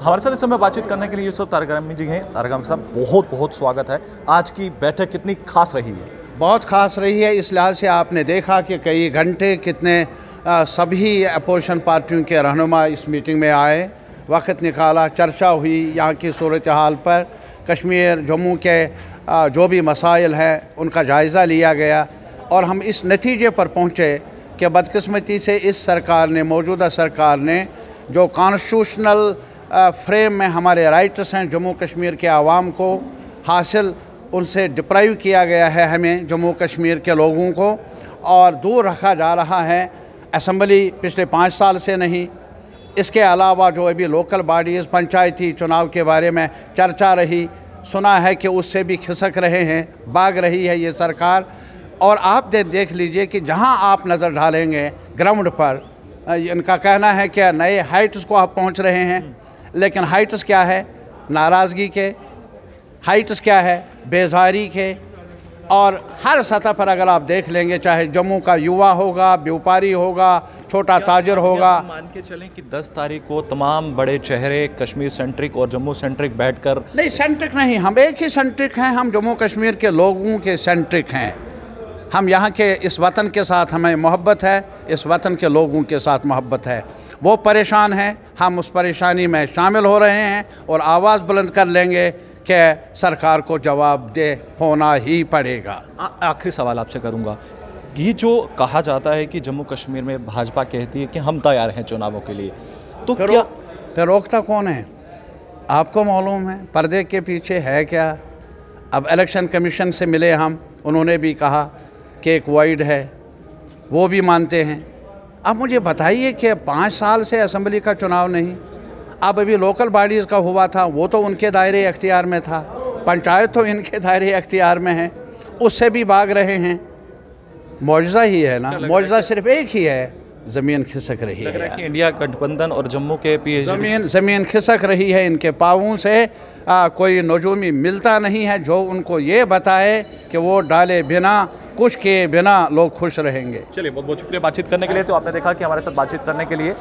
हमारे साथ इस समय बातचीत करने के लिए यूसुफ तारगमी जी हैं। तारगमी साहब, बहुत बहुत स्वागत है। आज की बैठक कितनी खास रही है? बहुत खास रही है। इस लिहाज से आपने देखा कि कई घंटे कितने सभी अपोजिशन पार्टियों के रहनुमा इस मीटिंग में आए, वक्त निकाला, चर्चा हुई यहाँ की सूरत हाल पर, कश्मीर जम्मू के जो भी मसाइल हैं उनका जायज़ा लिया गया और हम इस नतीजे पर पहुँचे कि बदकिस्मती से इस सरकार ने, मौजूदा सरकार ने, जो कॉन्स्टिट्यूशनल फ्रेम में हमारे राइट्स हैं जम्मू कश्मीर के आवाम को हासिल, उनसे डिप्राइव किया गया है हमें जम्मू कश्मीर के लोगों को, और दूर रखा जा रहा है। असम्बली पिछले 5 साल से नहीं, इसके अलावा जो अभी लोकल बॉडीज़ पंचायती चुनाव के बारे में चर्चा रही, सुना है कि उससे भी खिसक रहे हैं, भाग रही है ये सरकार। और आप देख लीजिए कि जहां आप नज़र डालेंगे ग्राउंड पर, इनका कहना है कि नए हाइट्स को आप पहुंच रहे हैं, लेकिन हाइट्स क्या है? नाराज़गी के हाइट्स क्या है? बेजारी के। और हर सतह पर अगर आप देख लेंगे, चाहे जम्मू का युवा होगा, व्यापारी होगा, छोटा ताजर होगा, मान के चलें कि 10 तारीख को तमाम बड़े चेहरे कश्मीर सेंट्रिक और जम्मू सेंट्रिक बैठकर, नहीं सेंट्रिक नहीं, हम एक ही सेंट्रिक हैं, हम जम्मू कश्मीर के लोगों के सेंट्रिक हैं। हम यहाँ के इस वतन के साथ हमें मोहब्बत है, इस वतन के लोगों के साथ मोहब्बत है। वो परेशान हैं, हम उस परेशानी में शामिल हो रहे हैं और आवाज़ बुलंद कर लेंगे कि सरकार को जवाबदेह होना ही पड़ेगा। आखिरी सवाल आपसे करूंगा, ये जो कहा जाता है कि जम्मू कश्मीर में भाजपा कहती है कि हम तैयार हैं चुनावों के लिए, तो फिर रोकता कौन है? आपको मालूम है पर्दे के पीछे है क्या? अब इलेक्शन कमीशन से मिले हम, उन्होंने भी कहा कि एक वाइड है, वो भी मानते हैं। अब मुझे बताइए कि 5 साल से असम्बली का चुनाव नहीं, अब अभी लोकल बॉडीज़ का हुआ था, वो तो उनके दायरे अख्तियार में था, पंचायत तो इनके दायरे अख्तियार में है, उससे भी भाग रहे हैं। मौजज़ा ही है ना, मौजज़ा सिर्फ एक ही है, ज़मीन खिसक रही है कि इंडिया गठबंधन और जम्मू के ज़मीन खिसक रही है इनके पाँवों से। कोई नजूमी मिलता नहीं है जो उनको ये बताए कि वो डाले बिना, कुछ के बिना लोग खुश रहेंगे। चलिए, बहुत बहुत शुक्रिया बातचीत करने के लिए। तो आपने देखा कि हमारे साथ बातचीत करने के लिए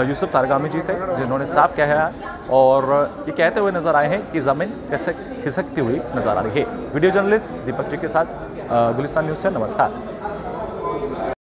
यूसुफ तारगमी जी थे, जिन्होंने साफ कहा है और ये कहते हुए नजर आए हैं कि ज़मीन कैसे खिसकती हुई नजर आ रही है। वीडियो जर्नलिस्ट दीपक जी के साथ गुलिस्तान न्यूज़ से नमस्कार।